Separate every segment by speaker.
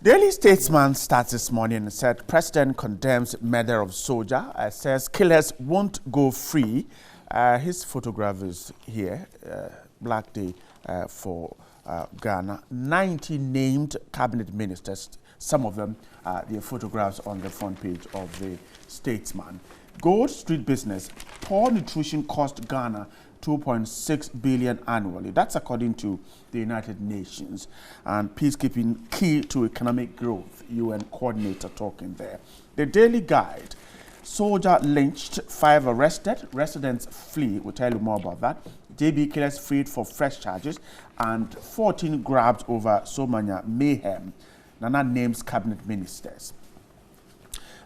Speaker 1: Daily Statesman starts this morning and said President condemns murder of soldier, says killers won't go free. His photograph is here, Black Day for Ghana. 90 named cabinet ministers, some of them their photographs on the front page of the Statesman. Gold Street business, poor nutrition cost Ghana 2.6 billion annually. That's according to the United Nations. And peacekeeping key to economic growth. UN coordinator talking there. The Daily Guide. Soldier lynched, 5 arrested. Residents flee. We'll tell you more about that. JB killers freed for fresh charges. And 14 grabbed over Somanya mayhem. Nana names cabinet ministers.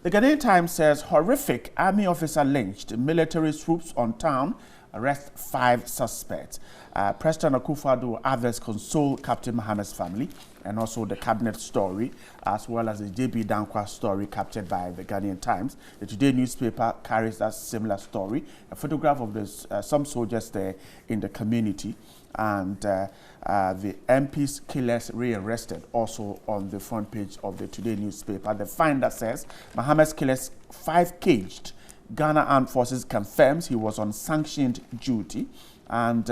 Speaker 1: The Ghanaian Times says horrific army officer lynched. Military swoops on town. Arrest 5 suspects. President Akufo-Addo others console Captain Mahama's family, and also the cabinet story, as well as the JB Dankwa story captured by the Ghanaian Times. The Today newspaper carries that similar story. A photograph of this, some soldiers there in the community, and the MP's killers rearrested, also on the front page of the Today newspaper. The Finder says Mahama's killers 5 caged. Ghana Armed Forces confirms he was on sanctioned duty, and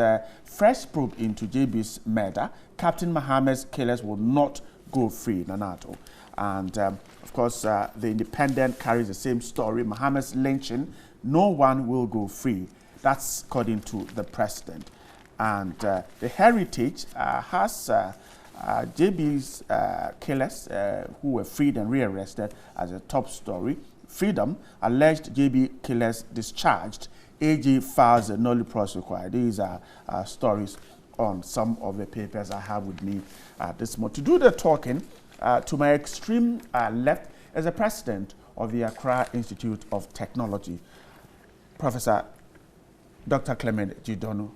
Speaker 1: fresh probe into JB's murder. Captain Mahama's killers will not go free, Nanato. And of course, the Independent carries the same story. Mahama's lynching, no one will go free. That's according to the president. And the Heritage has JB's killers who were freed and rearrested as a top story. Freedom, alleged JB killers discharged. AG files a nollie pros required. These are stories on some of the papers I have with me this morning. To do the talking, to my extreme left is the president of the Accra Institute of Technology, Professor Dr. Clement Jidono.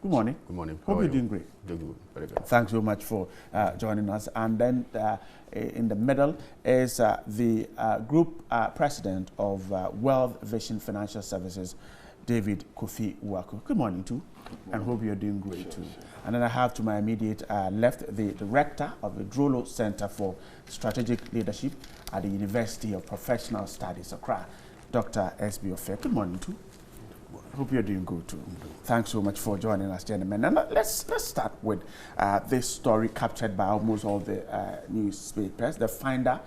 Speaker 1: Good morning.
Speaker 2: Good morning.
Speaker 1: Hope you're doing great.
Speaker 2: Doing good. Very good.
Speaker 1: Thanks so much for joining us. And then in the middle is the group president of Wealth Vision Financial Services, David Kofi Waku. Good morning too, and hope you're doing great too. And then I have to my immediate left the director of the Drolo Center for Strategic Leadership at the University of Professional Studies, Accra, Dr. S.B. Ofe. Good morning too. Hope you're doing good too. Thanks so much for joining us, gentlemen. And let's start with this story captured by almost all the newspapers. The Finder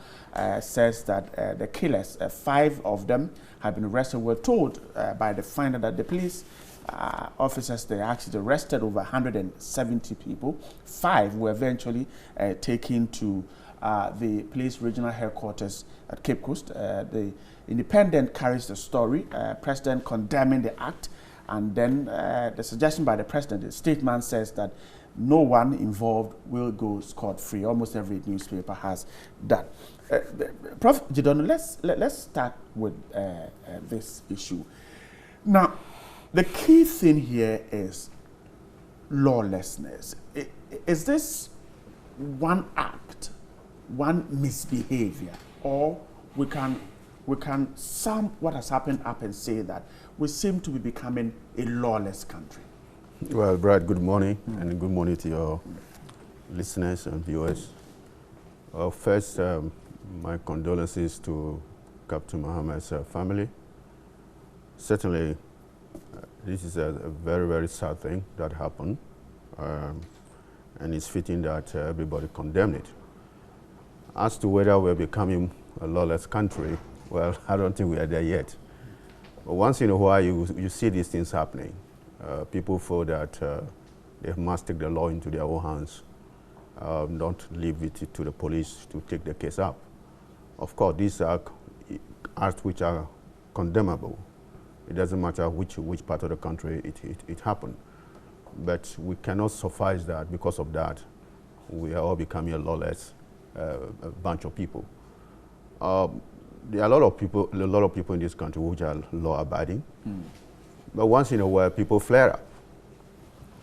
Speaker 1: says that the killers, 5 of them, have been arrested. We're told by the Finder that the police officers, they actually arrested over 170 people. 5 were eventually taken to the police regional headquarters at Cape Coast. The Independent carries the story, president condemning the act, and then the suggestion by the president, the statement says that no one involved will go scot-free. Almost every newspaper has that. Prof. Jidono, let's start with this issue. Now, the key thing here is lawlessness. Is this one act, one misbehavior, or we can sum what has happened up and say that we seem to be becoming a lawless country?
Speaker 2: Well, Brad, good morning, and good morning to your listeners and viewers. First, my condolences to Captain Mahama's family. Certainly, this is a very, very sad thing that happened, and it's fitting that everybody condemned it. As to whether we're becoming a lawless country, well, I don't think we are there yet. But once in a while, you see these things happening. People feel that they must take the law into their own hands, don't leave it to the police to take the case up. Of course, these are acts which are condemnable. It doesn't matter which part of the country it happened. But we cannot suffice that. Because of that, we are all becoming a lawless a bunch of people. There are a lot of people in this country which are law-abiding, but once in a while people flare up,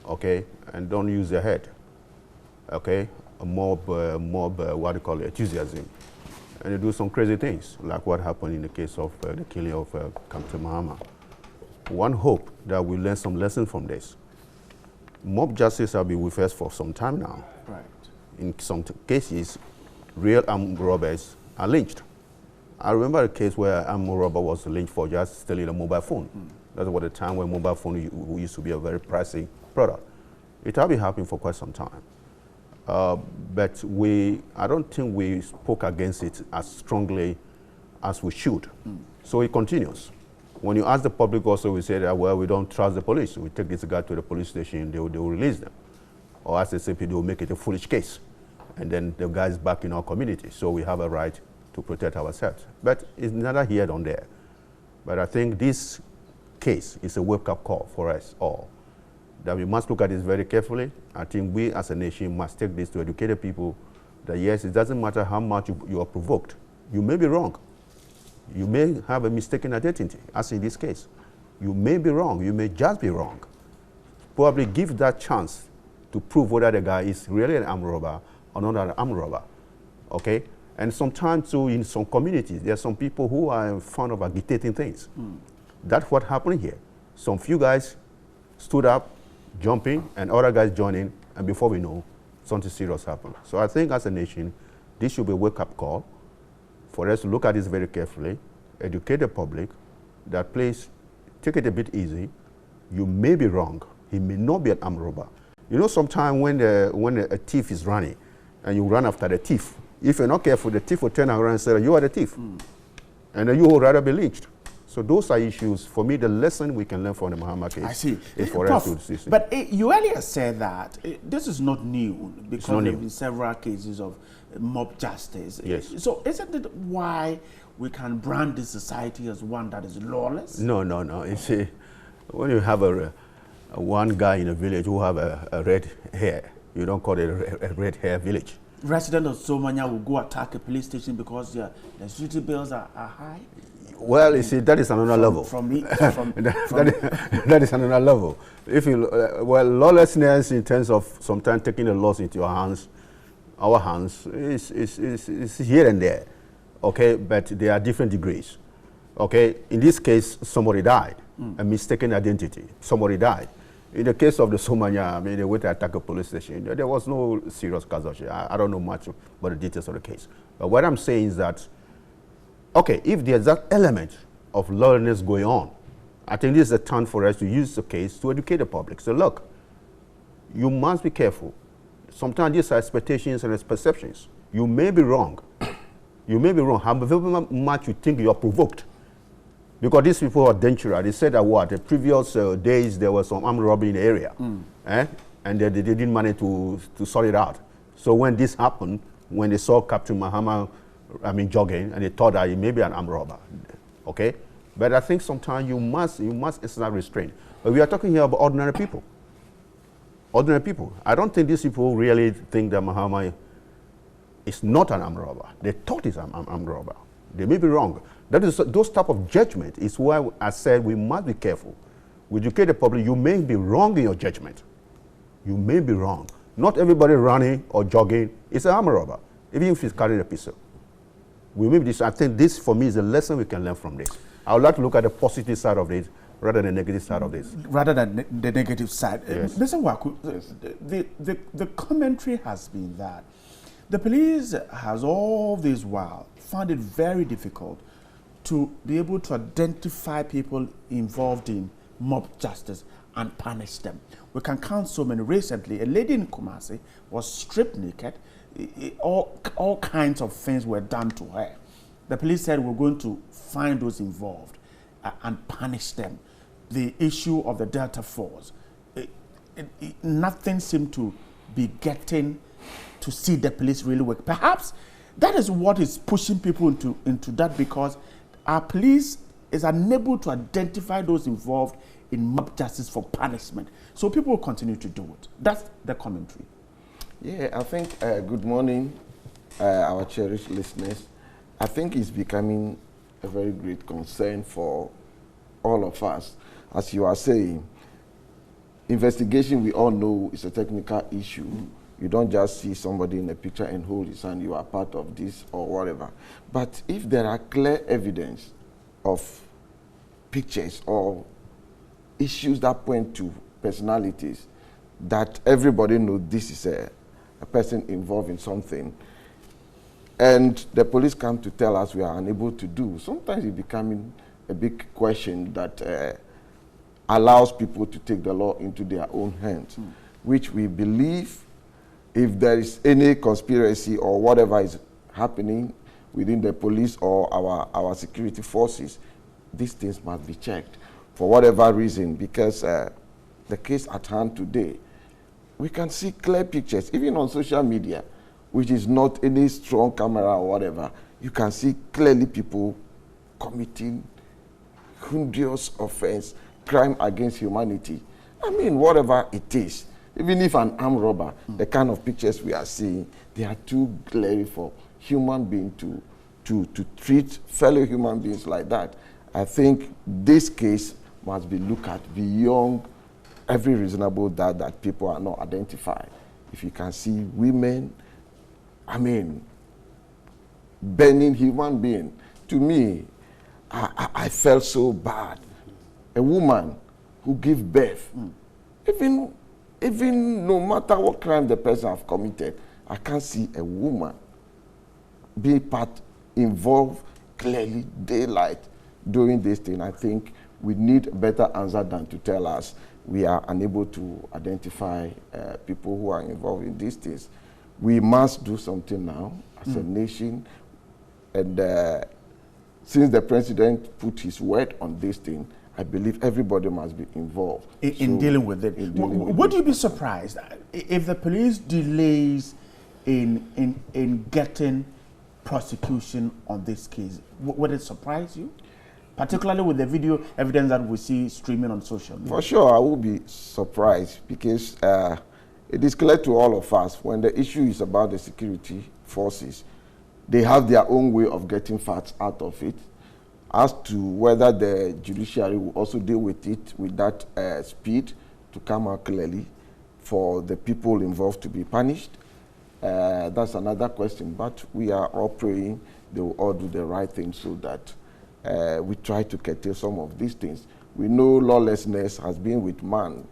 Speaker 2: okay, and don't use their head, okay, a mob, what do you call it, enthusiasm, and they do some crazy things, like what happened in the case of the killing of Captain Mahama. One hope that we learn some lessons from this. Mob justice has been with us for some time now.
Speaker 1: Right.
Speaker 2: In some cases, real armed robbers are lynched. I remember a case where an armed robber was lynched for just stealing a mobile phone. That was the time when mobile phone used to be a very pricey product. It had been happening for quite some time. But I don't think we spoke against it as strongly as we should. So it continues. When you ask the public also, we say that, well, we don't trust the police. We take this guy to the police station, they will release them. Or as they say, they will make it a foolish case. And then the guy is back in our community. So we have a right to protect ourselves. But it's neither here nor there. But I think this case is a wake-up call for us all, that we must look at this very carefully. I think we as a nation must take this to educate the people that yes, it doesn't matter how much you are provoked. You may be wrong. You may have a mistaken identity, as in this case. You may be wrong. You may just be wrong. Probably give that chance to prove whether the guy is really an armed robber or not an armed robber. Okay? And sometimes too, in some communities, there are some people who are fond of agitating things. That's what happened here. Some few guys stood up, jumping, and other guys joining, and before we know, something serious happened. So I think as a nation, this should be a wake-up call for us to look at this very carefully, educate the public, that please take it a bit easy. You may be wrong. He may not be an armed robber. You know, sometimes when a thief is running and you run after the thief, if you're not careful, the thief will turn around and say, you are the thief. And then you will rather be lynched. So those are issues. For me, the lesson we can learn from the Mahama case is for us to see.
Speaker 1: But you earlier said that this is not new because there have been several cases of mob justice.
Speaker 2: Yes.
Speaker 1: So isn't it why we can brand this society as one that is lawless?
Speaker 2: No. You see, when you have one guy in a village who have a red hair, you don't call it a red hair village.
Speaker 1: Residents of Somanya will go attack a police station because the security bills are high?
Speaker 2: Well, you see, that is another level. That is another level. If you, lawlessness in terms of sometimes taking the laws into your hands, our hands, is here and there, okay? But there are different degrees, okay? In this case, somebody died, a mistaken identity. Somebody died. In the case of the Somanya, I mean, they went to attack a police station. There was no serious casualty. I don't know much about the details of the case. But what I'm saying is that, okay, if there's that element of lawlessness going on, I think this is a time for us to use the case to educate the public. So look, you must be careful. Sometimes these are expectations and perceptions. You may be wrong. You may be wrong. However much you think you are provoked. Because these people are dangerous. They said that the previous days there was some armed robbery in the area. And they didn't manage to sort it out. So when this happened, when they saw Captain Mahama jogging, and they thought that he may be an armed robber, okay? But I think sometimes you must exercise restraint. But we are talking here about ordinary people. Ordinary people. I don't think these people really think that Mahama is not an armed robber. They thought he's an armed robber. They may be wrong. Those type of judgment is why I said we must be careful. We educate the public. You may be wrong in your judgment. You may be wrong. Not everybody running or jogging is an armed robber, even if he's carrying a pistol. I think this, for me, is a lesson we can learn from this. I would like to look at the positive side of this rather than the negative side of this.
Speaker 1: Rather than the negative side.
Speaker 2: Yes.
Speaker 1: Mr. Waku, the commentary has been that the police has all this while found it very difficult to be able to identify people involved in mob justice and punish them. We can count so many. Recently, a lady in Kumasi was stripped naked. All kinds of things were done to her. The police said we're going to find those involved and punish them. The issue of the Delta Force, nothing seemed to be getting to see the police really work. Perhaps that is what is pushing people into that, because our police is unable to identify those involved in mob justice for punishment. So people will continue to do it. That's the commentary.
Speaker 3: Yeah, I think, good morning, our cherished listeners. I think it's becoming a very great concern for all of us. As you are saying, investigation, we all know, is a technical issue. You don't just see somebody in a picture and hold his hand, you are part of this or whatever. But if there are clear evidence of pictures or issues that point to personalities that everybody knows this is a person involved in something, and the police come to tell us we are unable to do. Sometimes it's becoming a big question that allows people to take the law into their own hands, which we believe if there is any conspiracy or whatever is happening within the police or our security forces, these things must be checked for whatever reason, because the case at hand today, we can see clear pictures, even on social media, which is not any strong camera or whatever. You can see clearly people committing heinous offense, crime against humanity. I mean, whatever it is, even if an armed robber, the kind of pictures we are seeing, they are too glaring for human beings to treat fellow human beings like that. I think this case must be looked at beyond every reasonable doubt that people are not identified. If you can see women, I mean, burning human being, to me, I felt so bad. A woman who gives birth, even no matter what crime the person has committed, I can't see a woman be involved clearly, daylight, doing this thing. I think we need a better answer than to tell us we are unable to identify people who are involved in these things. We must do something now as a nation. And since the president put his word on this thing, I believe everybody must be involved
Speaker 1: in dealing with it. Would you be surprised if the police delays in getting prosecution on this case? Would it surprise you? Particularly with the video evidence that we see streaming on social media.
Speaker 3: For sure, I will be surprised, because it is clear to all of us when the issue is about the security forces, they have their own way of getting facts out of it. As to whether the judiciary will also deal with it with that speed to come out clearly for the people involved to be punished, that's another question. But we are all praying they will all do the right thing so that we try to curtail some of these things. We know lawlessness has been with man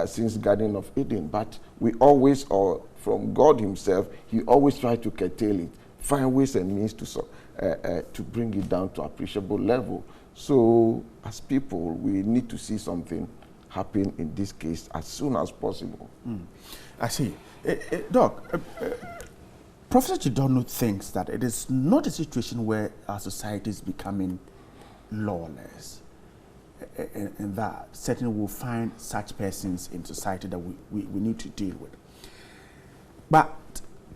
Speaker 3: since Garden of Eden, but we always, or from God himself, he always tried to curtail it, find ways and means to bring it down to appreciable level. So as people, we need to see something happen in this case as soon as possible.
Speaker 1: I see. Doc, Professor Chidono thinks that it is not a situation where our society is becoming lawless, and that certainly we'll find such persons in society that we need to deal with. But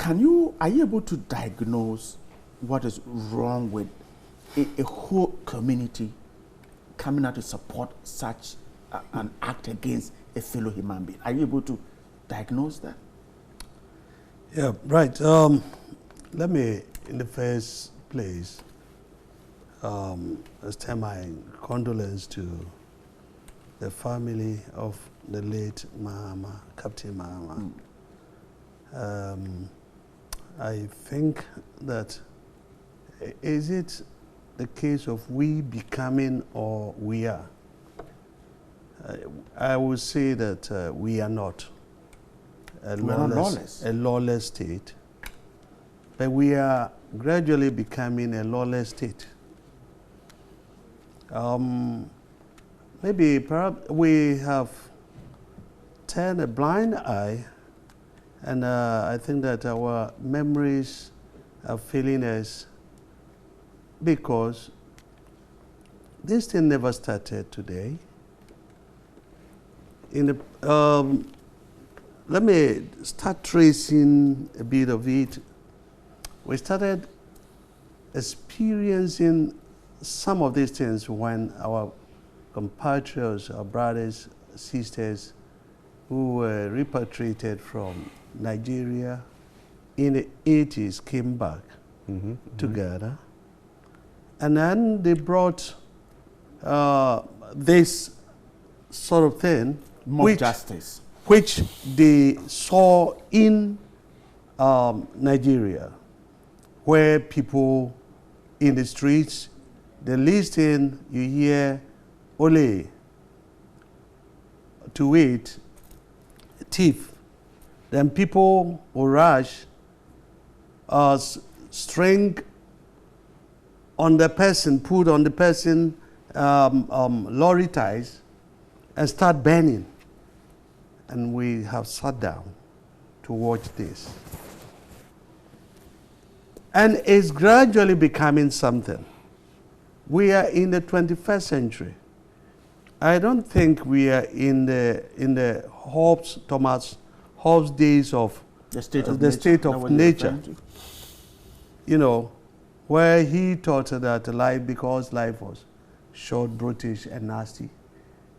Speaker 1: are you able to diagnose what is wrong with a whole community coming out to support such an act against a fellow human being? Are you able to diagnose that?
Speaker 4: Yeah, right. Let me, in the first place, extend my condolence to the family of the late Mahama, Captain Mahama. I think that, is it the case of we becoming or we are? I would say that we are not a lawless state, but we are gradually becoming a lawless state. Maybe perhaps we have turned a blind eye, and I think that our memories are failing us, because this thing never started today. Let me start tracing a bit of it. We started experiencing some of these things when our compatriots, our brothers, sisters, who were repatriated from Nigeria in the 80s came back together. And then they brought this sort of thing,
Speaker 1: Mob justice,
Speaker 4: which they saw in Nigeria, where people in the streets, they listen, you hear, ole, to wait, thief. Then people will rush, string on the person, put on the person lorry ties and start burning. And we have sat down to watch this. And it's gradually becoming something. We are in the 21st century. I don't think we are in the Thomas Hobbes days of
Speaker 1: the state of
Speaker 4: nature. You know, where he taught that life, because life was short, brutish, and nasty,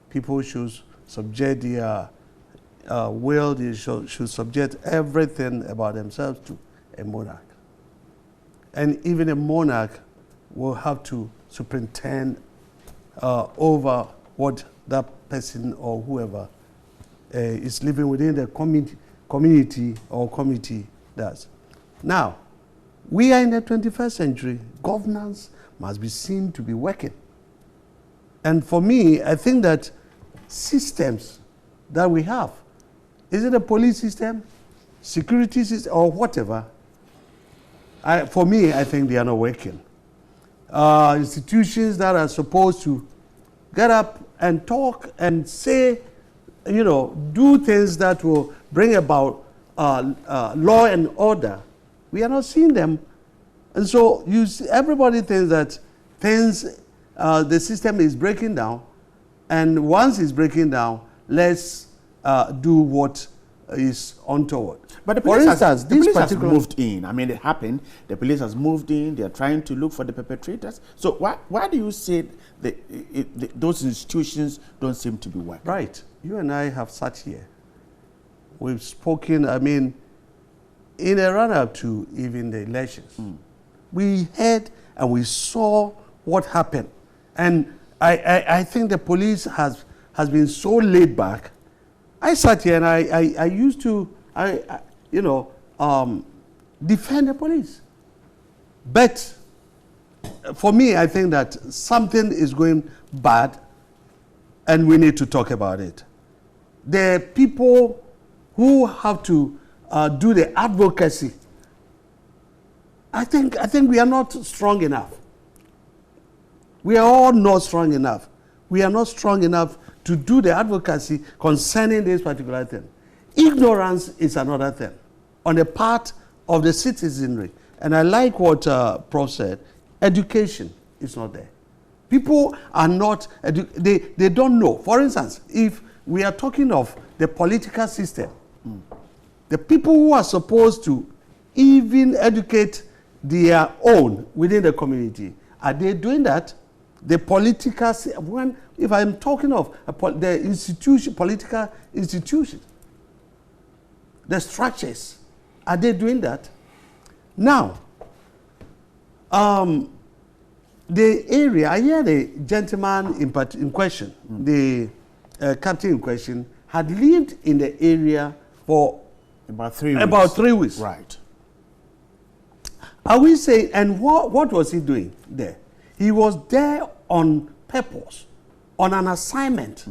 Speaker 4: people should subject their will, they should subject everything about themselves to a monarch. And even a monarch will have to superintend over what that person or whoever is living within the community or committee does. Now, we are in the 21st century. Governance must be seen to be working. And for me, I think that systems that we have, is it a police system, security system, or whatever, for me, I think they are not working. Institutions that are supposed to get up and talk and say, you know, do things that will bring about law and order, we are not seeing them. And so you see, everybody thinks that the system is breaking down, and once it's breaking down, let's do what is untoward.
Speaker 1: But the police, the police has moved in. I mean, it happened. The police has moved in. They are trying to look for the perpetrators. So why do you say those institutions don't seem to be working?
Speaker 4: Right. You and I have sat here. We've spoken, I mean, in a run-up to even the elections. We heard and we saw what happened. And I think the police has been so laid back. I sat here and I used to, defend the police. But for me, I think that something is going bad and we need to talk about it. The people who have to do the advocacy, I think we are not strong enough. We are all not strong enough. We are not strong enough to do the advocacy concerning this particular thing. Ignorance is another thing on the part of the citizenry. And I like what Prof said. Education is not there. People are not, they don't know. For instance, if we are talking of the political system, the people who are supposed to even educate their own within the community, are they doing that? The political, if I'm talking of the institution, political institutions, the structures, are they doing that? Now, the area, I hear the gentleman in question, the captain in question, had lived in the area for
Speaker 1: about 3 weeks.
Speaker 4: About 3 weeks.
Speaker 1: Right.
Speaker 4: Are we saying, and what was he doing there? He was there on purpose, on an assignment,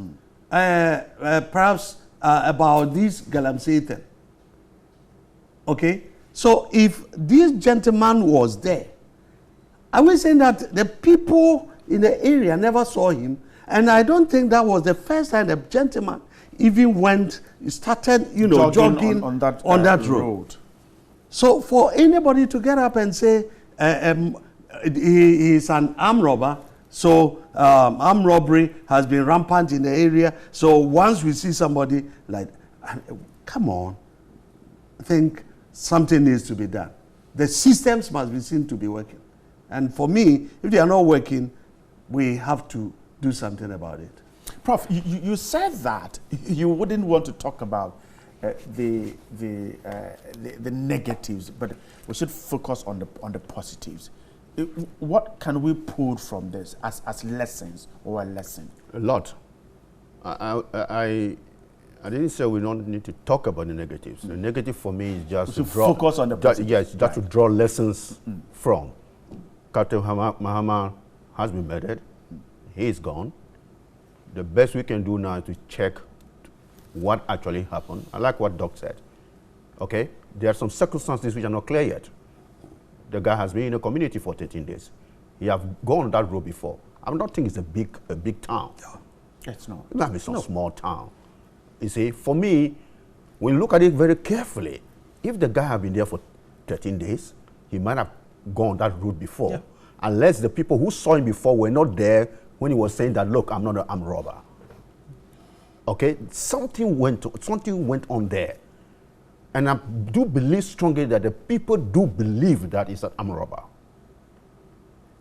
Speaker 4: perhaps about this Galamsey thing. Okay? So if this gentleman was there, are we saying that the people in the area never saw him? And I don't think that was the first time the gentleman even started, jogging on that road. So for anybody to get up and say he is an armed robber, so armed robbery has been rampant in the area, so once we see somebody like, come on, I think something needs to be done. The systems must be seen to be working. And for me, if they are not working, we have to do something about it.
Speaker 1: Prof, you said that you wouldn't want to talk about the negatives, but we should focus on the positives. What can we pull from this as lessons or a lesson?
Speaker 2: A lot. I didn't say we don't need to talk about the negatives. The negative for me is just to
Speaker 1: focus on the positives.
Speaker 2: Yes, just to draw lessons from. Captain Mahama has been murdered. He is gone. The best we can do now is to check what actually happened. I like what Doc said. Okay? There are some circumstances which are not clear yet. the guy has been in the community for 13 days. He have gone that road before. I don't think it's a big town.
Speaker 1: It's not.
Speaker 2: It might be some small town. You see, for me, when you look at it very carefully, if the guy had been there for 13 days, he might have gone that route before.
Speaker 4: Yeah.
Speaker 2: Unless the people who saw him before were not there when he was saying that, look, I'm not an armed robber. Okay, something went on there. And I do believe strongly that the people do believe that it's an armed robber.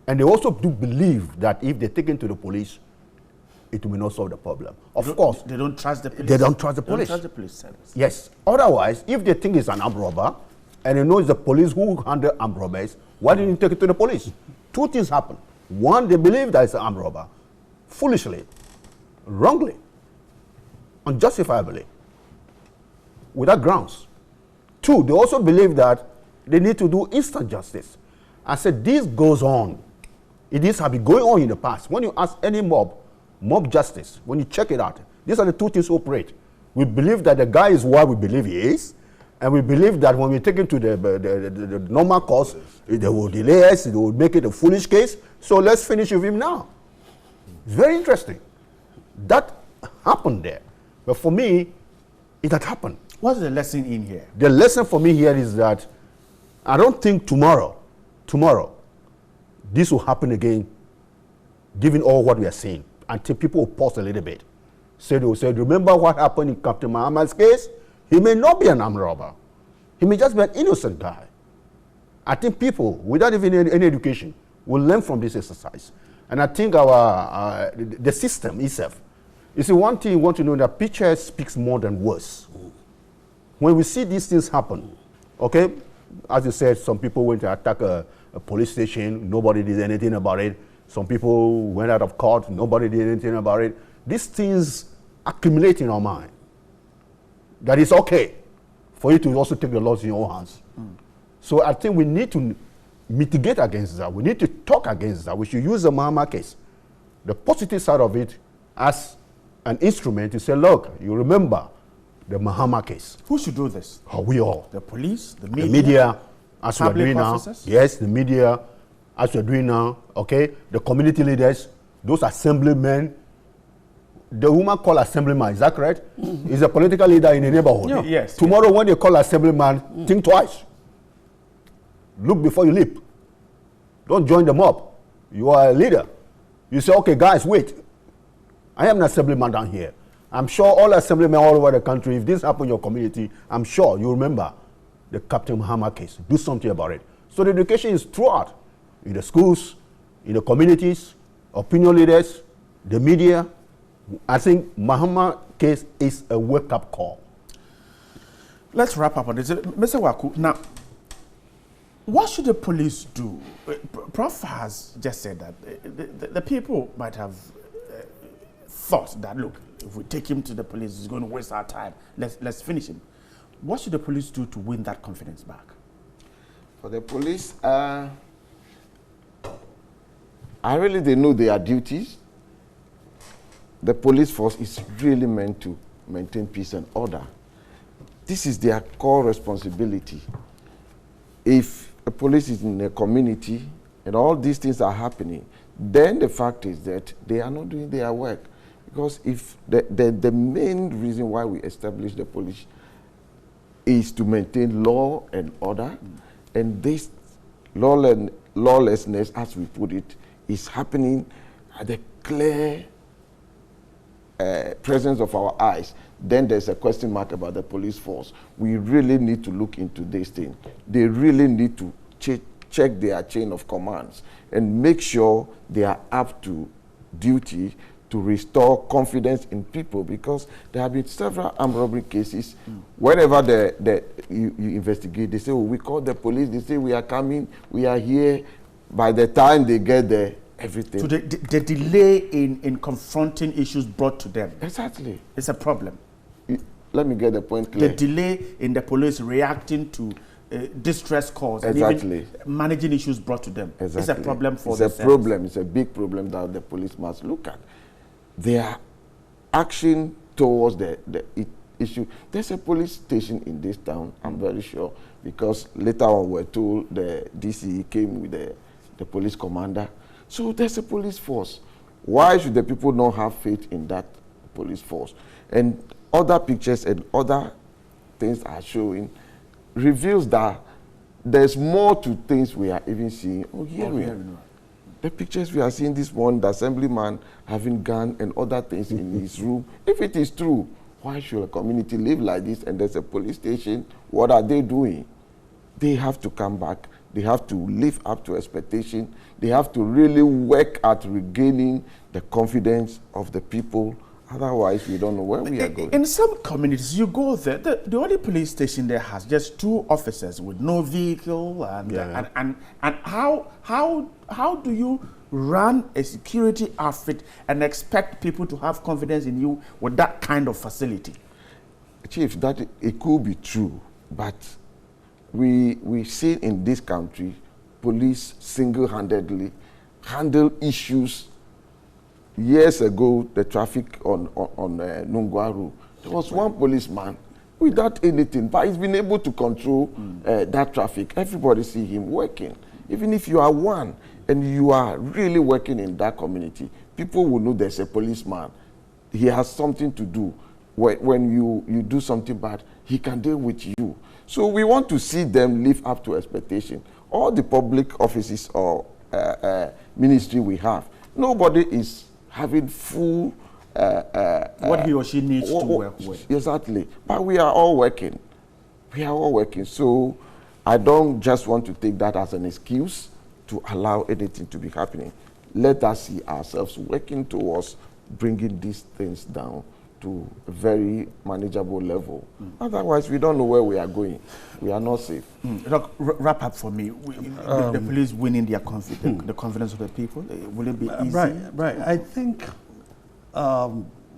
Speaker 2: And they also do believe that if they take him to the police, it will not solve the problem. Of course.
Speaker 1: They don't trust the police.
Speaker 2: They don't trust the police.
Speaker 1: They don't trust the police service.
Speaker 2: Yes. Otherwise, if they think it's an armed robber, and they know it's the police who handle armed robbers, why didn't you take it to the police? Two things happen. One, they believe that it's an armed robber. Foolishly. Wrongly. Unjustifiably. Without grounds. Two, they also believe that they need to do instant justice. I said, this goes on. It is have been going on in the past. When you ask any mob justice, when you check it out, these are the two things who operate. We believe that the guy is what we believe he is, and we believe that when we take him to the normal course, they will delay us, they will make it a foolish case, so let's finish with him now. It's very interesting. That happened there. But for me, it had happened.
Speaker 1: What's the lesson in here?
Speaker 2: The lesson for me here is that I don't think tomorrow, this will happen again, given all what we are seeing, until people will pause a little bit. So they will say, remember what happened in Captain Muhammad's case? He may not be an armed robber. He may just be an innocent guy. I think people, without even any education, will learn from this exercise. And I think the system itself. You see, one thing you want to know, that picture speaks more than words. When we see these things happen, okay, as you said, some people went to attack a police station, nobody did anything about it. Some people went out of court, nobody did anything about it. These things accumulate in our mind. That it's okay for you to also take the laws in your own hands. So I think we need to mitigate against that. We need to talk against that. We should use the Muhammad case, the positive side of it, as an instrument to say, look, you remember the Muhammad case.
Speaker 1: Who should do this?
Speaker 2: Oh, we all.
Speaker 1: The police, the media?
Speaker 2: The media, as we are
Speaker 1: public
Speaker 2: doing now.
Speaker 1: officers?
Speaker 2: Yes, the media, as we are doing now. Okay, the community leaders, those assemblymen. The woman called assemblyman, is that correct? Is a political leader in the neighborhood.
Speaker 1: Yeah. Yes.
Speaker 2: Tomorrow when they call assemblyman, think twice. Look before you leap. Don't join the mob. You are a leader. You say, okay, guys, wait. I am an assemblyman down here. I'm sure all assemblymen all over the country, if this happened in your community, I'm sure you remember the Captain Muhammad case. Do something about it. So the education is throughout, in the schools, in the communities, opinion leaders, the media. I think Muhammad case is a wake-up call.
Speaker 1: Let's wrap up on this. Mr. Waku, now, what should the police do? Prof has just said that the people might have thought that, look, if we take him to the police, it's going to waste our time. Let's finish him. What should the police do to win that confidence back?
Speaker 3: For the police, I really they know their duties. The police force is really meant to maintain peace and order. This is their core responsibility. If the police is in a community and all these things are happening, then the fact is that they are not doing their work. Because if the main reason why we established the police is to maintain law and order, and this lawlessness, as we put it, is happening at the clear presence of our eyes, then there's a question mark about the police force. We really need to look into this thing. They really need to check their chain of commands and make sure they are up to duty to restore confidence in people, because there have been several armed robbery cases. Whenever you investigate, they say, oh, we call the police, they say we are coming, we are here. By the time they get there, everything.
Speaker 1: So the delay in confronting issues brought to them.
Speaker 3: Exactly.
Speaker 1: It's a problem.
Speaker 3: Let me get the point clear.
Speaker 1: The delay in the police reacting to distress calls,
Speaker 3: exactly,
Speaker 1: and even managing issues brought to them.
Speaker 3: Exactly.
Speaker 1: It's a problem for
Speaker 3: it's
Speaker 1: the
Speaker 3: a
Speaker 1: service.
Speaker 3: problem. It's a big problem that the police must look at. Their action towards issue. There's a police station in this town, I'm very sure, because later on we're told the DCE came with the police commander. So there's a police force. Why should the people not have faith in that police force? And other pictures and other things are showing reveals that there's more to things we are even seeing or hearing. The pictures we are seeing this morning, the assemblyman having gun and other things in his room, if it is true, why should a community live like this and there's a police station? What are they doing? They have to come back. They have to live up to expectation. They have to really work at regaining the confidence of the people. Otherwise, we don't know where we are going.
Speaker 1: In some communities, you go there, the only police station there has just 2 officers with no vehicle. And how do you run a security outfit and expect people to have confidence in you with that kind of facility?
Speaker 3: Chief, that it could be true, but we see in this country, police single-handedly handle issues. Years ago, the traffic on Nungwaru, there was one policeman without anything, but he's been able to control that traffic. Everybody see him working. Even if you are one and you are really working in that community, people will know there's a policeman. He has something to do. When you do something bad, he can deal with you. So we want to see them live up to expectation. All the public offices or ministry we have, nobody is having full
Speaker 1: what he or she needs to work with.
Speaker 3: Exactly. But we are all working. We are all working. So I don't just want to take that as an excuse to allow anything to be happening. Let us see ourselves working towards bringing these things down to a very manageable level. Otherwise, we don't know where we are going. We are not safe.
Speaker 1: Look, wrap up for me. The police winning their confidence, the confidence of the people. Will it be easy?
Speaker 4: Right. I think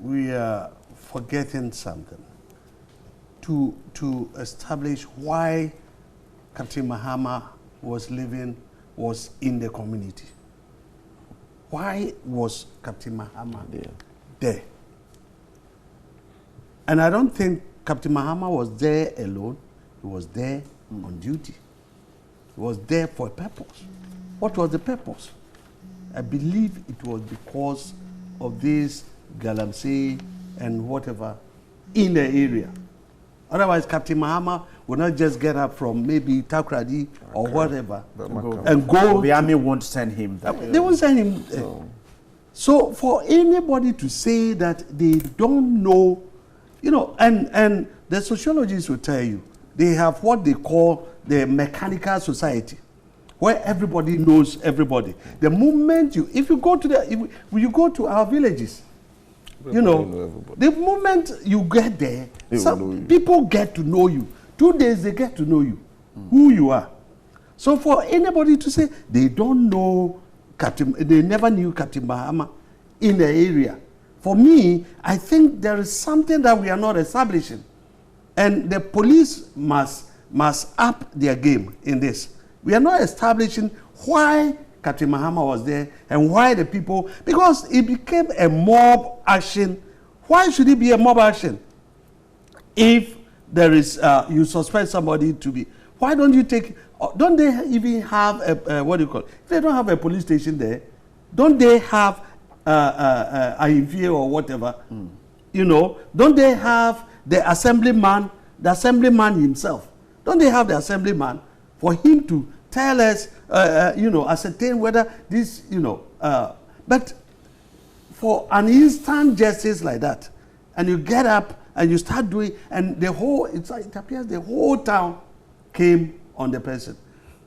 Speaker 4: we are forgetting something. To establish why Captain Mahama was in the community. Why was Captain Mahama there? And I don't think Captain Mahama was there alone. He was there on duty. He was there for a purpose. What was the purpose? I believe it was because of this galamsey and whatever in the area. Otherwise, Captain Mahama would not just get up from maybe Takrady or whatever and go.
Speaker 1: The army won't send him there.
Speaker 4: They won't send him there. So for anybody to say that they don't know, and the sociologists will tell you, they have what they call the mechanical society, where everybody knows everybody. The moment if you go to our villages, the moment you get there, some people get to know you. 2 days they get to know you, who you are. So for anybody to say they don't know they never knew Captain Mahama in the area, for me, I think there is something that we are not establishing. And the police must up their game in this. We are not establishing why Captain Mahama was there and why the people, because it became a mob action. Why should it be a mob action? If there is, you suspect somebody to be, why don't you don't they even have if they don't have a police station there, don't they have IVA or whatever, don't they have the assemblyman himself? Don't they have the assemblyman for him to tell us, ascertain whether this, but for an instant justice like that, and you get up and you start doing, and it appears the whole town came on the person.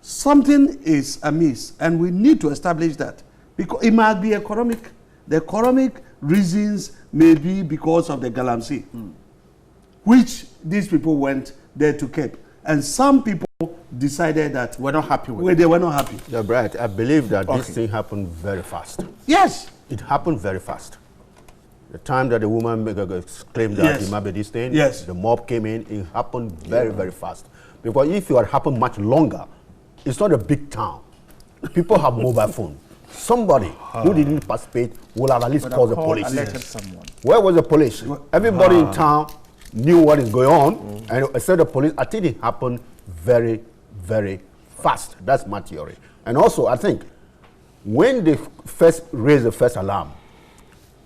Speaker 4: Something is amiss, and we need to establish that, because it might be economic. The economic reasons may be because of the galamsey, which these people went there to keep. And some people decided that
Speaker 1: we're not happy with it.
Speaker 4: They were not happy.
Speaker 2: Yeah, Brad, I believe that this thing happened very fast.
Speaker 4: Yes.
Speaker 2: It happened very fast. The time that the woman claimed that it might be this thing, the mob came in, it happened very, very fast. Because if it had happened much longer, it's not a big town. People have mobile phone. Somebody who didn't participate will have at least called the police.
Speaker 1: Someone.
Speaker 2: Where was the police? Everybody in town knew what is going on, and I said the police, I think it happened very, very fast. That's my theory. And also, I think when they first raised the first alarm,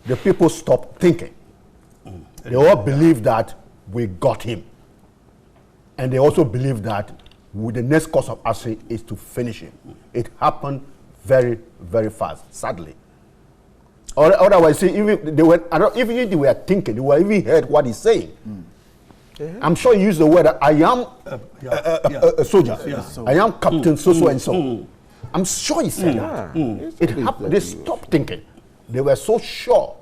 Speaker 2: the people stopped thinking. They all believed that we got him. And they also believed that the next course of action is to finish him. It happened very, very fast, sadly. Otherwise, see, even they were thinking, they were even heard what he's saying. I'm sure he used the word, I am a soldier. I am Captain so and so. I'm sure he said that. It happened. They stopped thinking. They were so sure,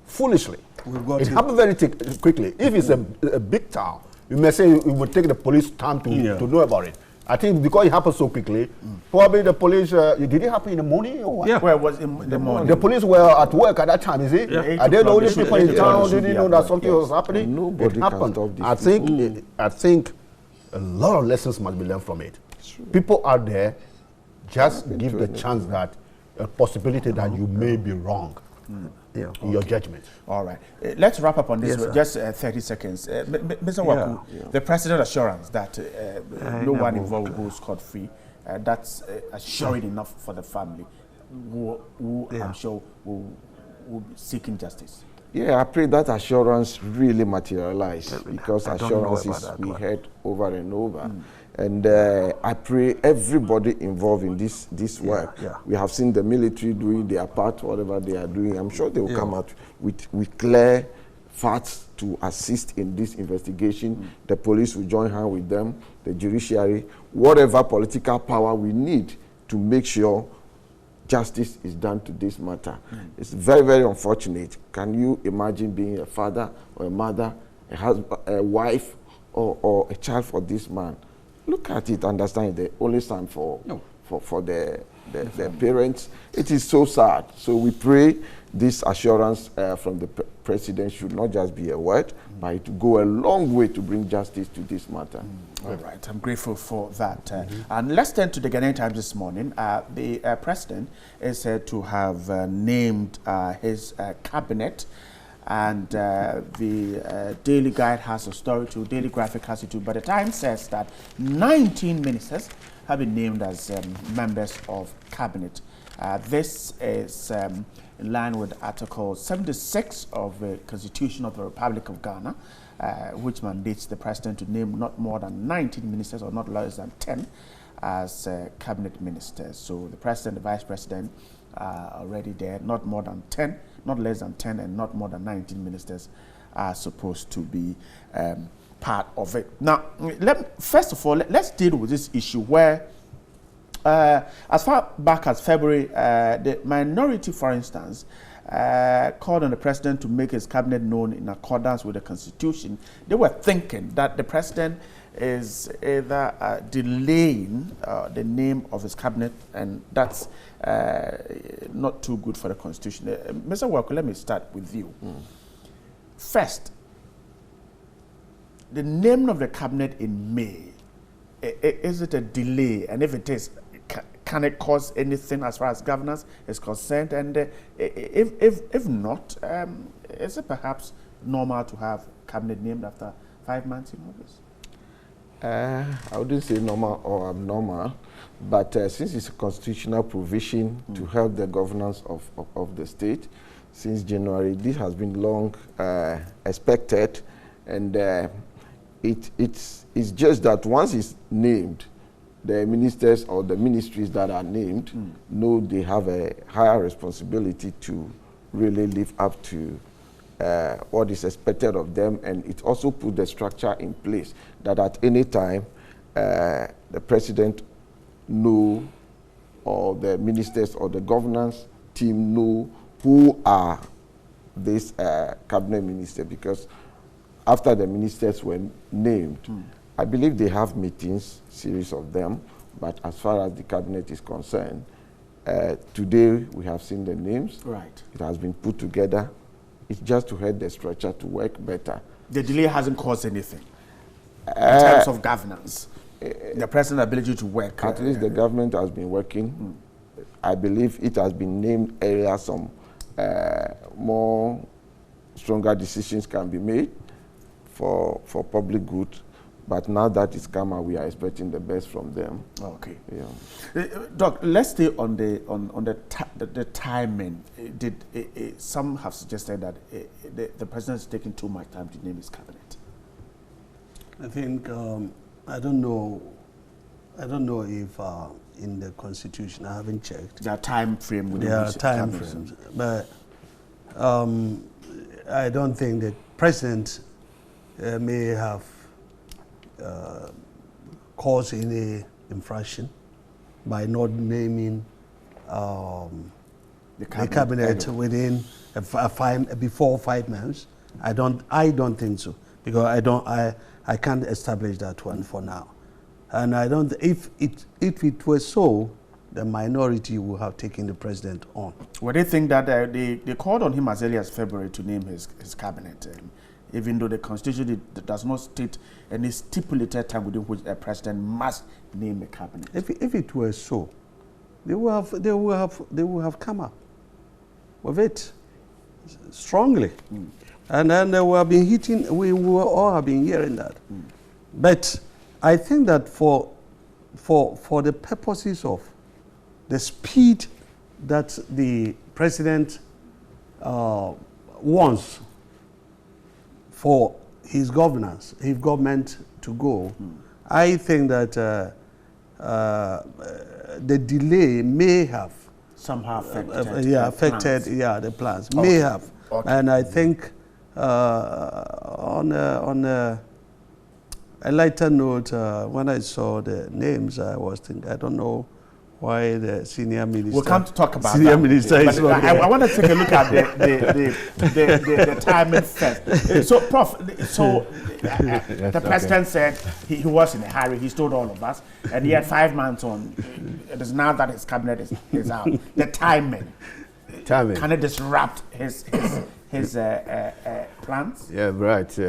Speaker 2: foolishly. It happened very quickly. If it's a big town, you may say it would take the police time to know about it. I think because it happened so quickly, probably the police, did it happen in the morning or what?
Speaker 1: Yeah, well, it was in the morning.
Speaker 2: The police were at work at that time, is it?
Speaker 1: Yeah.
Speaker 2: Are they the only people in town who didn't know that something was happening?
Speaker 3: Nobody
Speaker 2: it happened.
Speaker 3: can stop this.
Speaker 2: I think a lot of lessons must be learned from it. People out there, just give the chance that, a possibility that you may be wrong in your judgment.
Speaker 1: All right. Let's wrap up on this.
Speaker 4: Yes,
Speaker 1: just 30 seconds. Mr. Waku, the president assurance that no one involved will go scot-free, that's assuring enough for the family, who I'm sure will be seeking justice.
Speaker 3: Yeah, I pray that assurance really materialize, because assurances we heard over and over. And I pray everybody involved in this work. We have seen the military doing their part, whatever they are doing. I'm sure they will come out with clear facts to assist in this investigation. The police will join hands with them, the judiciary, whatever political power we need to make sure justice is done to this matter. It's very, very unfortunate. Can you imagine being a father or a mother, a husband, a wife, or a child for this man? Look at it, understand the only son for their parents. It is so sad. So we pray this assurance from the president should not just be a word, but it will go a long way to bring justice to this matter.
Speaker 1: All right, I'm grateful for that. And let's turn to the Ghanaian Times this morning. The president is said to have named his cabinet, and the Daily Guide has a story too, Daily Graphic has it too, but the Times says that 19 ministers have been named as members of cabinet. This is in line with Article 76 of the Constitution of the Republic of Ghana, which mandates the president to name not more than 19 ministers or not less than 10 as cabinet ministers. So the president, the vice president are already there, not more than 10, not less than 10, and not more than 19 ministers are supposed to be part of it. Now, first of all, let's deal with this issue where as far back as February, the minority, for instance, called on the president to make his cabinet known in accordance with the Constitution. They were thinking that the president is either delaying the name of his cabinet, and that's not too good for the Constitution. Mr. Walker, let me start with you. First, the naming of the cabinet in May, is it a delay? And if it is, can it cause anything as far as governance is concerned? And if not, is it perhaps normal to have cabinet named after 5 months in office?
Speaker 3: I wouldn't say normal or abnormal, but since it's a constitutional provision to help the governance of the state, since January, this has been long expected, and it's just that once it's named, the ministers or the ministries that are named know they have a higher responsibility to really live up to what is expected of them, and it also put the structure in place that at any time the president know, or the ministers or the governance team know who are this cabinet minister, because after the ministers were named, I believe they have meetings, series of them, but as far as the cabinet is concerned, today we have seen the names.
Speaker 1: Right.
Speaker 3: It has been put together. It's just to help the structure to work better.
Speaker 1: The delay hasn't caused anything in terms of governance. The president's ability to work.
Speaker 3: At least the government has been working. I believe it has been named earlier. Some more stronger decisions can be made. for public good. But now that it's come out, we are expecting the best from them.
Speaker 1: Okay.
Speaker 3: Yeah.
Speaker 1: Doc, let's stay on the timing. Some have suggested that the president is taking too much time to name his cabinet.
Speaker 4: I think I don't know if in the Constitution, I haven't checked.
Speaker 1: There are time frame within
Speaker 4: There are
Speaker 1: which
Speaker 4: time
Speaker 1: cabinets.
Speaker 4: frames, but I don't think the president may have caused any infraction by not naming the cabinet within before 5 months. I don't think so, because I can't establish that one for now. And I don't. If it was so, the minority would have taken the president on.
Speaker 1: Well, they think that they called on him as early as February to name his cabinet, even though the Constitution does not state any stipulated time within which a president must name a cabinet.
Speaker 4: If it were so, they would have come up with it strongly, and then they would have been hitting. We would all have been hearing that, but I think that for the purposes of the speed that the president wants for his governance, his government to go, I think that the delay may have
Speaker 1: Somehow affected
Speaker 4: affected
Speaker 1: plans.
Speaker 4: The plans.
Speaker 1: Okay.
Speaker 4: May have.
Speaker 1: Okay.
Speaker 4: And I think on a lighter note, when I saw the names, I was thinking, I don't know why the senior minister.
Speaker 1: We'll come to talk about
Speaker 4: senior
Speaker 1: that.
Speaker 4: minister is
Speaker 1: But
Speaker 4: not
Speaker 1: I want to take a look at the timing first. So, Prof, the president said he was in a hurry. He told all of us, and he had 5 months on. It is now that his cabinet is out. The timing. Can it disrupt his plans?
Speaker 2: Yeah, right.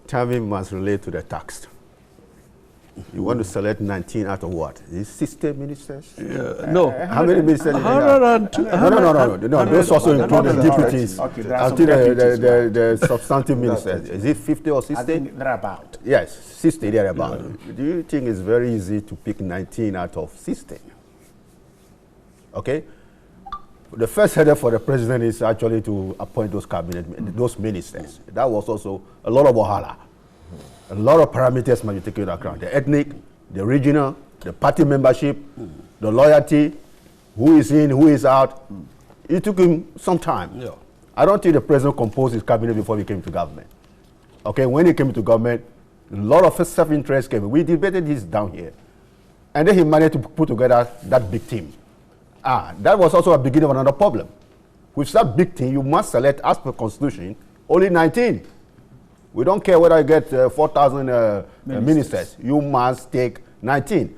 Speaker 2: Timing must relate to the text. You want to select 19 out of what? Is it 60 ministers?
Speaker 4: No.
Speaker 2: How many ministers? No. Those also include the deputies.
Speaker 1: Okay,
Speaker 2: Until the substantive ministers. Is it 50 or 60?
Speaker 1: I think they're about.
Speaker 2: Yes, 60 thereabout. Do you think it's very easy to pick 19 out of 60? Okay? The first headache for the president is actually to appoint those those ministers. That was also a lot of wahala. A lot of parameters must be taken into account. The ethnic, the regional, the party membership, the loyalty, who is in, who is out. It took him some time.
Speaker 4: Yeah.
Speaker 2: I don't think the president composed his cabinet before he came to government. Okay, when he came to government, a lot of self-interest came. We debated this down here. And then he managed to put together that big team. That was also a beginning of another problem. With that big team, you must select, as per Constitution, only 19. We don't care whether you get 4,000 ministers. You must take 19.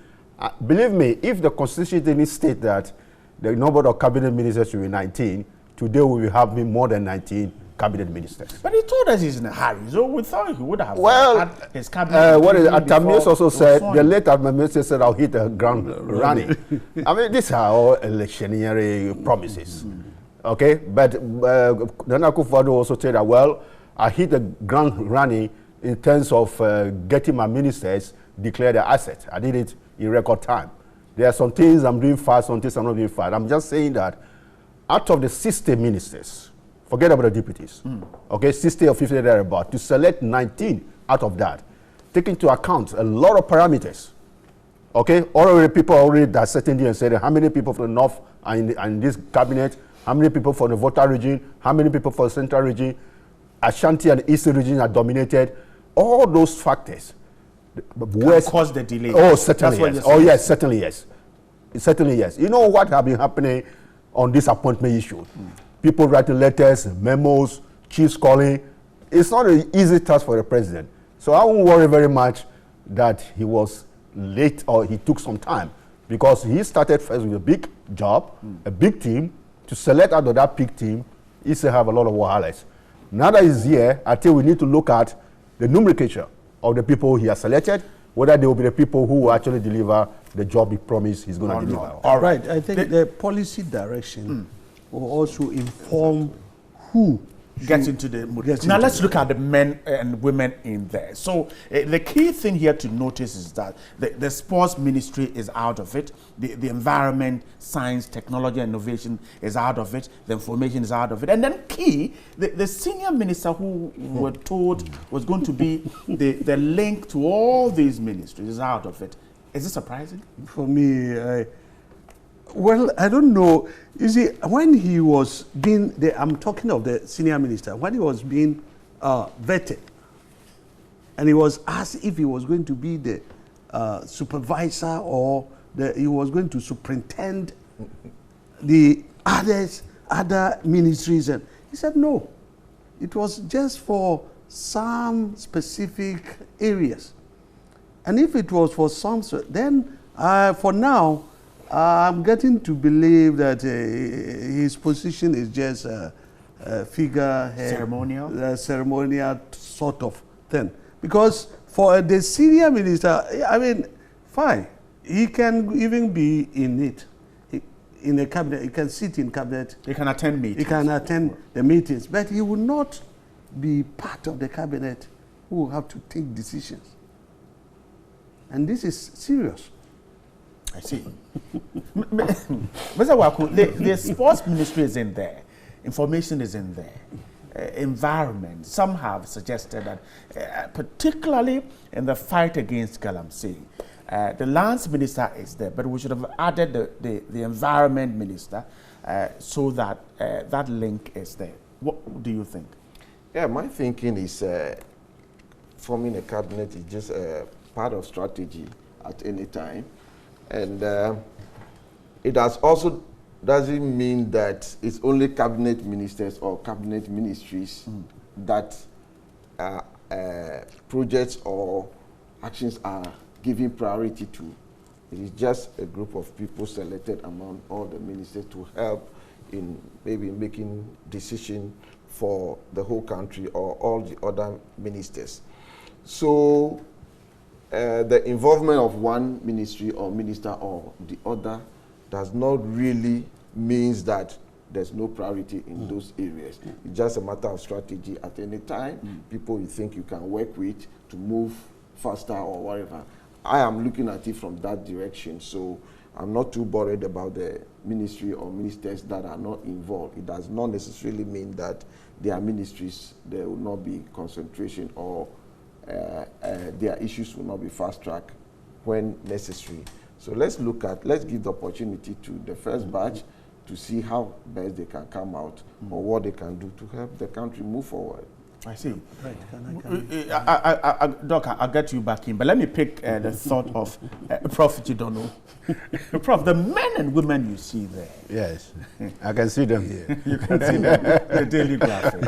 Speaker 2: Believe me, if the Constitution didn't state that the number of cabinet ministers should be 19, today we will have more than 19 cabinet ministers.
Speaker 1: But he told us he's in a hurry, so we thought he would have had his cabinet.
Speaker 2: Atamis also said, the late minister said, I'll hit the ground running. I mean, these are all electioneering promises. Okay, but Nana Akufo-Addo also said that, well, I hit the ground running in terms of getting my ministers declare their assets. I did it in record time. There are some things I'm doing fast, some things I'm not doing fast. I'm just saying that out of the 60 ministers, forget about the deputies, okay, 60 or 50 thereabout, to select 19 out of that, take into account a lot of parameters. Okay, already people already dissecting and saying how many people from the north are in this cabinet, how many people from the voter region, how many people from the central region, Ashanti and Eastern region are dominated. All those factors
Speaker 1: cause the delay.
Speaker 2: Oh, certainly yes. Oh, yes, certainly yes. Certainly yes. You know what has been happening on this appointment issue? People writing letters, memos, chiefs calling. It's not an easy task for the president. So I won't worry very much that he was late or he took some time, because he started first with a big job, a big team. To select out of that big team, he still have a lot of wahalas. Now that he's here, I think we need to look at the nomenclature of the people he has selected, whether they will be the people who will actually deliver the job he promised he's going to deliver.
Speaker 4: All right. I think the policy direction will also inform who
Speaker 1: get into the mood.
Speaker 4: Get
Speaker 1: Now
Speaker 4: into
Speaker 1: let's look at the men and women in there. So the key thing here to notice is that the sports ministry is out of it. The environment, science, technology, and innovation is out of it. The information is out of it. And then key, the senior minister who were told was going to be the link to all these ministries is out of it. Is it surprising?
Speaker 4: For me, well, I don't know. You see, when he was being, I'm talking of the senior minister, when he was being vetted, and he was asked if he was going to be the supervisor or he was going to superintend the other ministries, and he said no. It was just for some specific areas. And if it was for some, then for now, I'm getting to believe that his position is just a figurehead, ceremonial sort of thing. Because for the senior minister, I mean, fine, he can even be in it, in the cabinet. He can sit in cabinet.
Speaker 1: He can attend meetings.
Speaker 4: He can attend the meetings, but he will not be part of the cabinet who will have to take decisions. And this is serious.
Speaker 1: I see. Mr. Waku, the sports ministry is in there. Information is in there. Environment. Some have suggested that, particularly in the fight against galamsey, the lands minister is there, but we should have added the environment minister so that that link is there. What do you think?
Speaker 3: Yeah, my thinking is forming a cabinet is just part of strategy at any time. And it also doesn't mean that it's only cabinet ministers or cabinet ministries that projects or actions are given priority to. It is just a group of people selected among all the ministers to help in maybe making decisions for the whole country or all the other ministers. So the involvement of one ministry or minister or the other does not really means that there's no priority in those areas. It's just a matter of strategy at any time. People you think you can work with to move faster or whatever. I am looking at it from that direction, so I'm not too worried about the ministry or ministers that are not involved. It does not necessarily mean that their ministries, there will not be concentration or their issues will not be fast-tracked when necessary. So let's give the opportunity to the first batch to see how best they can come out or what they can do to help the country move forward.
Speaker 1: I see. Right. Doc, I'll get you back in, but let me pick the thought of Prof. Chidono. Prof, the men and women you see there.
Speaker 2: Yes, I can see them here.
Speaker 1: You can see them, the daily graphic.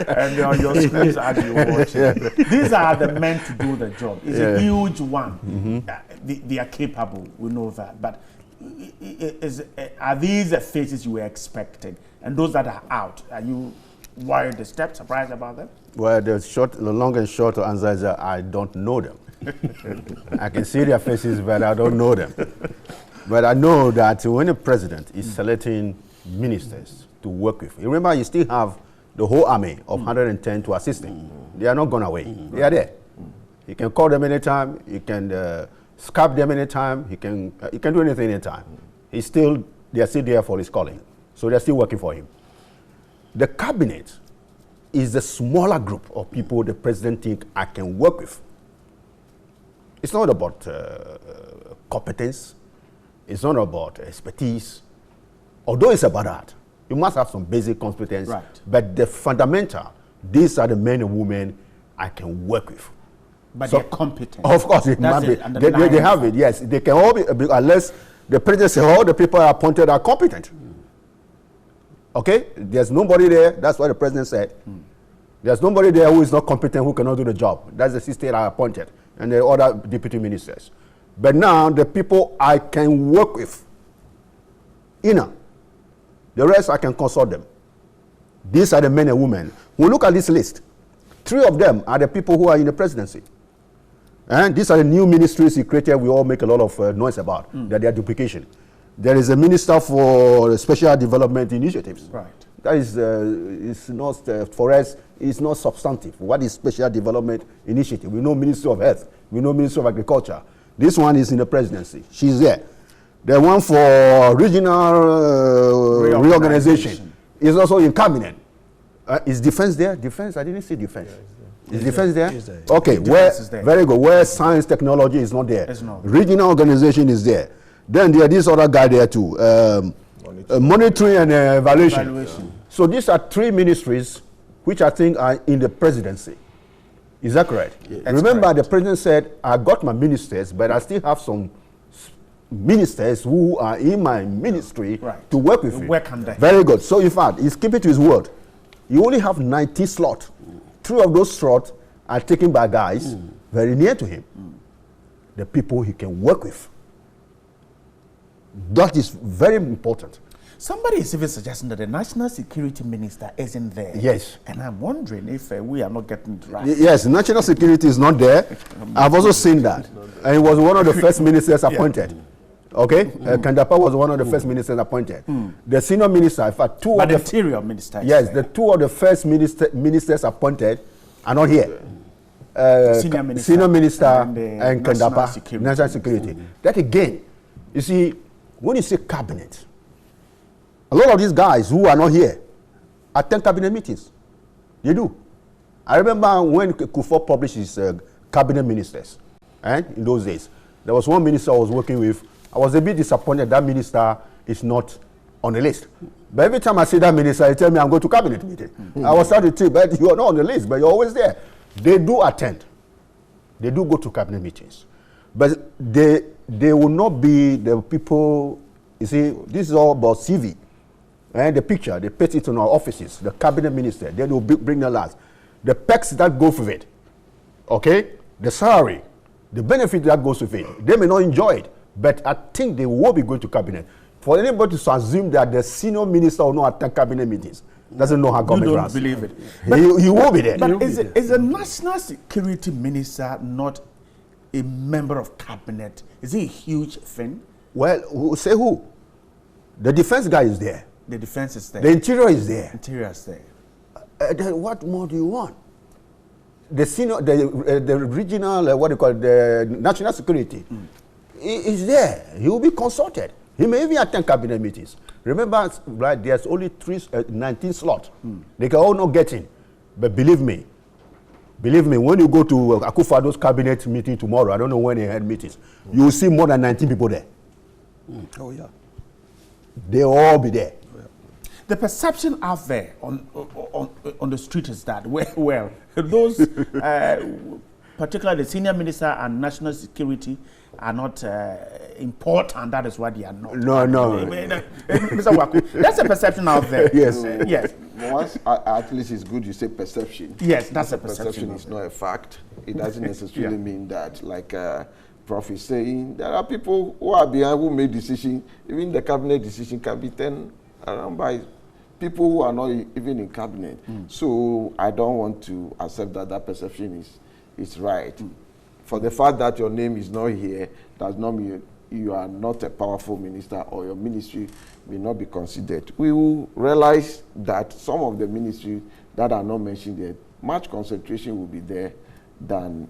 Speaker 1: And they're on your screens as you watch. Yeah. These are the men to do the job. It's a huge one. They are capable, we know that. But are these the faces you were expecting? And those that are out, are you worried, surprised about them?
Speaker 2: Well, the long and short answer is that I don't know them. I can see their faces, but I don't know them. But I know that when the president is selecting ministers to work with, remember you still have the whole army of 110 to assist him. They are not gone away. They are there. He can call them anytime. He can scrap them anytime. He can do anything anytime. They are still there for his calling. So they're still working for him. The cabinet is the smaller group of people the president think I can work with. It's not about competence. It's not about expertise. Although it's about that, you must have some basic competence.
Speaker 1: Right.
Speaker 2: But the fundamental, these are the men and women I can work with.
Speaker 1: But they're competent.
Speaker 2: Of course, it must be. They have it, yes. They can all be, unless the president says all the people appointed are competent. Okay? There's nobody there. That's what the president said. There's nobody there who is not competent, who cannot do the job. That's the system I appointed. And the other deputy ministers. But now, the people I can work with, the rest I can consult them. These are the men and women. We look at this list. 3 of them are the people who are in the presidency. And these are the new ministries he created. We all make a lot of noise about that they are duplication. There is a minister for special development initiatives.
Speaker 1: Right.
Speaker 2: That is, it's not, for us, it's not substantive. What is Special Development Initiative? We know Ministry of Health. We know Ministry of Agriculture. This one is in the presidency. She's there. The one for regional reorganization is also in cabinet. Is defense there? Defense? I didn't see defense. Is defense there? Okay, where, very good. Where science technology is not there. It's not. Regional organization is there. Then there is this other guy there too. Monitoring and evaluation. So these are 3 ministries which I think are in the presidency. Is that correct? Yes. Remember, correct. The president said, I got my ministers, but I still have some ministers who are in my ministry to work with me. Very good. So in fact, he's keeping to his word. You only have 90 slots. 3 of those slots are taken by guys very near to him. The people he can work with. That is very important.
Speaker 1: Somebody is even suggesting that the National Security Minister isn't there.
Speaker 2: Yes.
Speaker 1: And I'm wondering if we are not getting it right.
Speaker 2: Yes, national security is not there. I've also seen that. And he was one of the first ministers appointed. Okay? Kandapa was one of the first ministers appointed. The senior minister, in fact, two of the
Speaker 1: interior minister.
Speaker 2: Yes, the 2 of the first ministers appointed are not here. Senior minister and Kandapa, national security. That again, you see, when you say cabinet, a lot of these guys who are not here attend cabinet meetings. They do. I remember when Kufuor published his cabinet ministers, and in those days, there was one minister I was working with. I was a bit disappointed that minister is not on the list. But every time I see that minister, they tell me I'm going to cabinet meeting. I was starting to think, but you are not on the list, but you're always there. They do attend. They do go to cabinet meetings. But they will not be the people, you see, this is all about CV. And the picture, they put it in our offices, the cabinet minister, then they'll bring the last. The perks that go with it, okay? The salary, the benefit that goes with it. They may not enjoy it, but I think they will be going to cabinet. For anybody to assume that the senior minister will not attend cabinet meetings, doesn't know how government runs.
Speaker 1: You don't believe it.
Speaker 2: But he will be there.
Speaker 1: But is the national security minister not a member of cabinet? Is he a huge thing?
Speaker 2: Well, say who? The defense guy is there.
Speaker 1: The defense is there.
Speaker 2: The interior is there.
Speaker 1: Interior is there.
Speaker 2: Then what more do you want? The senior, the regional, what do you call it, the national security is there. He will be consulted. He may even attend cabinet meetings. Remember, right, there's only 19 slots. They can all not get in. But believe me, when you go to Akufo-Addo's cabinet meeting tomorrow, I don't know when they had meetings, you will see more than 19 people there.
Speaker 4: Oh, yeah.
Speaker 2: They'll all be there.
Speaker 1: The perception out there on the street is that, well, those, particularly the senior minister and national security, are not important. That is why they are not.
Speaker 2: No.
Speaker 1: Mr. Waku, that's a perception out there.
Speaker 2: Yes.
Speaker 1: Yes.
Speaker 3: Once, at least it's good you say perception.
Speaker 1: Yes, that's a perception.
Speaker 3: It's not a fact. It doesn't necessarily mean that, like Prof is saying, there are people who are behind who made decision. Even the cabinet decision can be turned around by people who are not even in cabinet. So I don't want to accept that that perception is right. For the fact that your name is not here does not mean you are not a powerful minister or your ministry may not be considered. We will realize that some of the ministries that are not mentioned there, much concentration will be there than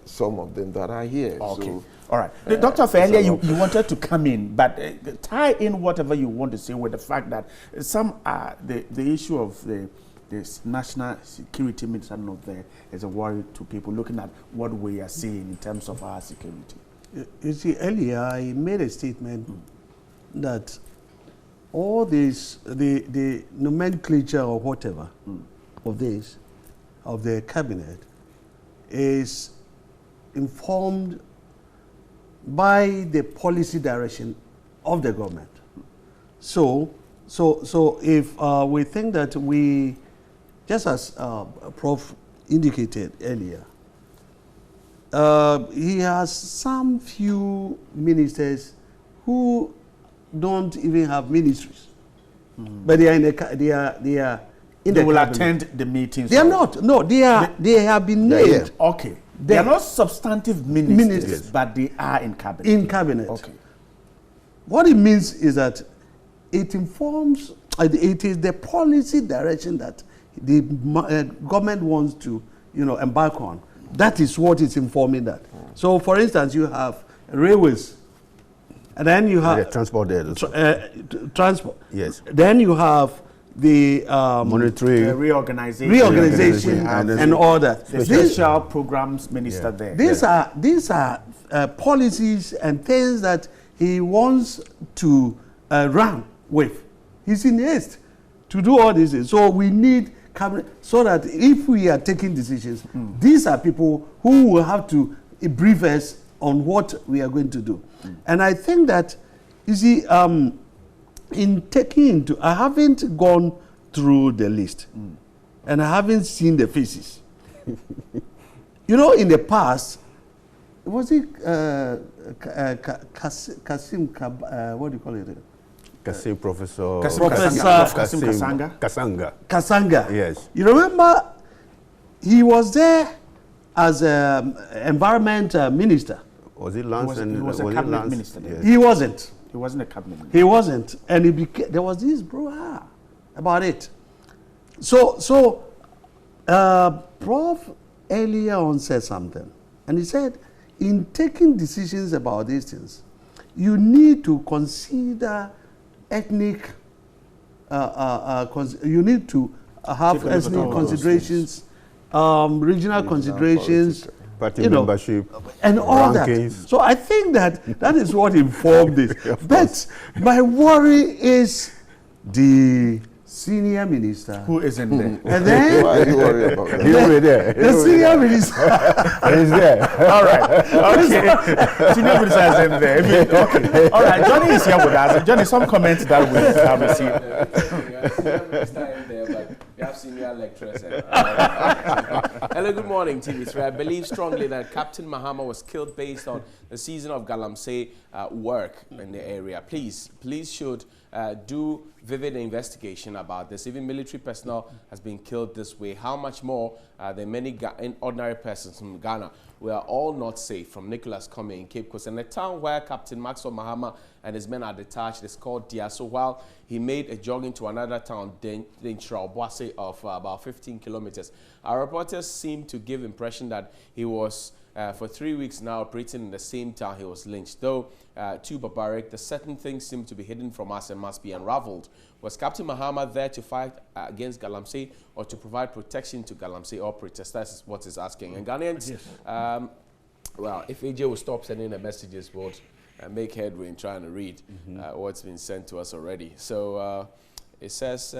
Speaker 3: some of them that are here.
Speaker 1: Okay.
Speaker 3: So,
Speaker 1: all right. Dr. Earlier, you wanted to come in, but tie in whatever you want to say with the fact that some the issue of this national security minister not there is a worry to people looking at what we are seeing in terms of our security.
Speaker 4: You see, earlier I made a statement that all this, the nomenclature or whatever of this, of the cabinet, is informed by the policy direction of the government. So if we think that we, just as Prof indicated earlier, he has some few ministers who don't even have ministries, but they are in the
Speaker 1: they will attend the meetings.
Speaker 4: They are not. No, they have been named.
Speaker 1: Okay. They are not substantive ministers, but they are in cabinet.
Speaker 4: In cabinet.
Speaker 1: Okay.
Speaker 4: What it means is that it informs it is the policy direction that the government wants to, embark on. That is what is informing that. So, for instance, you have railways, and then you have
Speaker 2: transport there.
Speaker 4: Transport.
Speaker 2: Yes.
Speaker 4: Then you have the
Speaker 2: monetary
Speaker 1: reorganization
Speaker 4: and all that.
Speaker 1: The special programs minister there.
Speaker 4: These are policies and things that he wants to run with. He's in haste to do all these things. So we need cabinet, so that if we are taking decisions, these are people who will have to brief us on what we are going to do. And I think that, you see, in taking into, I haven't gone through the list, and I haven't seen the faces. In the past, was it Kasim, what do you call it?
Speaker 2: Kasim Professor
Speaker 1: Kasim
Speaker 2: Kasanga. Yes.
Speaker 4: You remember, he was there as environment minister.
Speaker 2: Was it Lance?
Speaker 1: He was a cabinet minister.
Speaker 2: Yes.
Speaker 4: He wasn't.
Speaker 1: He wasn't a cabinet minister.
Speaker 4: He wasn't, and there was this brouhaha about it. So, Prof earlier on said something, and he said, in taking decisions about these things, you need to consider ethnic. You need to have ethnic considerations, regional considerations.
Speaker 2: Party membership,
Speaker 4: and all
Speaker 2: rankings.
Speaker 4: that. So I think that is what informed this. But my worry is the senior minister
Speaker 1: who isn't there.
Speaker 4: And then
Speaker 3: Why are you worried about that?
Speaker 2: He'll be there.
Speaker 4: the senior minister.
Speaker 2: He's there.
Speaker 1: All right. Okay. Senior minister isn't there. Okay. All right. Johnny is here with us. Johnny, some comments that we have received.
Speaker 5: Senior minister in there, but we have senior lecturers. Hello, good morning, TV3. I believe strongly that Captain Mahama was killed based on the season of Galamsey work in the area. Please should do vivid investigation about this. Even military personnel has been killed this way. How much more than many ordinary persons from Ghana? We are all not safe. From Nicholas Comey in Cape Coast. And the town where Captain Maxwell Mahama and his men are detached is called Dia. So while he made a jogging to another town, Boise, of about 15 kilometers, our reporters seem to give impression that he was for 3 weeks now operating in the same town. He was lynched. Though too barbaric, the certain things seem to be hidden from us and must be unraveled. Was Captain Mahama there to fight against Galamsey or to provide protection to Galamsey or protesters is what he's asking. And Ghanaians, well, if AJ will stop sending the messages, we'll make headway in trying to read what's been sent to us already. So it says,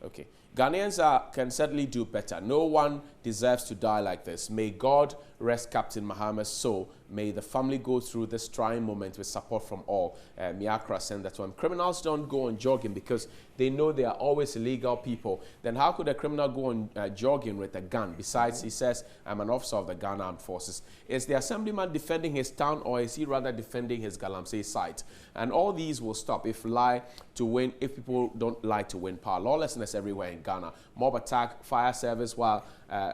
Speaker 5: okay. Ghanaians can certainly do better. No one deserves to die like this. May God rest Captain Mahama's soul. May the family go through this trying moment with support from all. Miakra sent that one. Criminals don't go on jogging because they know they are always illegal people. Then how could a criminal go on jogging with a gun? Besides, he says, I'm an officer of the Ghana Armed Forces. Is the assemblyman defending his town or is he rather defending his Galamsey site? And all these will stop if people don't lie to win power. Lawlessness everywhere in Ghana. Mob attack, fire service while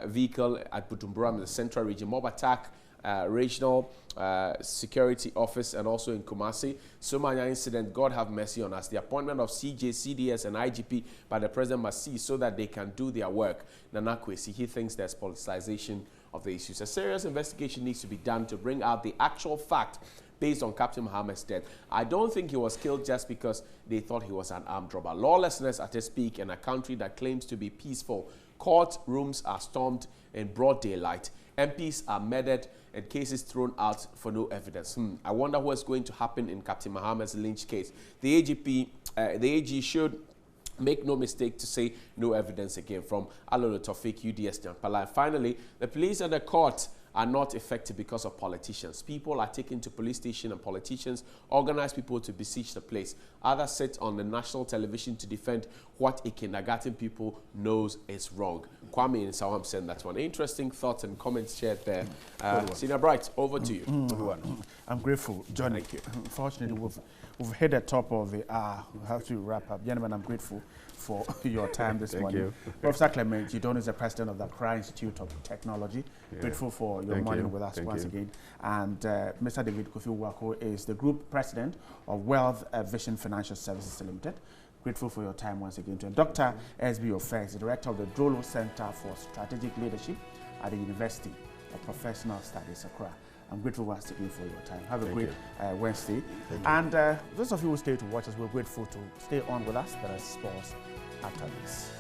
Speaker 5: vehicle at Bujumbura in the central region. Mob attack, regional security office and also in Kumasi. Somanya incident, God have mercy on us. The appointment of CJ, CDS and IGP by the president must cease so that they can do their work. Nana Kwesi, he thinks there's politicization of the issues. A serious investigation needs to be done to bring out the actual fact based on Captain Mahama's death. I don't think he was killed just because they thought he was an armed robber. Lawlessness at its peak in a country that claims to be peaceful. Courtrooms are stormed in broad daylight. MPs are murdered and cases thrown out for no evidence. I wonder what's going to happen in Captain Mahama's lynch case. The AG should make no mistake to say no evidence again. From Alolo Tofik, UDS Jampala. And finally, the police and the court are not effective because of politicians. People are taken to police station and politicians organize people to besiege the place. Others sit on the national television to defend what a kindergarten people knows is wrong. Kwame in Sawam said that one. Interesting thoughts and comments shared there. Senior Bright, over to you.
Speaker 1: I'm grateful, Johnny. Unfortunately, we've hit the top of the hour. We have to wrap up. Gentlemen, I'm grateful for your time this
Speaker 2: Thank
Speaker 1: morning.
Speaker 2: you.
Speaker 1: Professor Clement Jidon is the president of the Accra Institute of Technology.
Speaker 2: Yeah.
Speaker 1: Grateful for your
Speaker 2: Thank
Speaker 1: morning
Speaker 2: you.
Speaker 1: with us
Speaker 2: Thank
Speaker 1: once
Speaker 2: you.
Speaker 1: again. And Mr. David Kofi Wako is the group president of Wealth Vision Financial Services Limited. Grateful for your time once again. And Dr. S.B. Ofex, the director of the Drolo Center for Strategic Leadership at the University of Professional Studies, Accra. I'm grateful once again for your time. Have a great Wednesday. And those of you who stay to watch us, we're grateful to stay on with us. There is sports after this.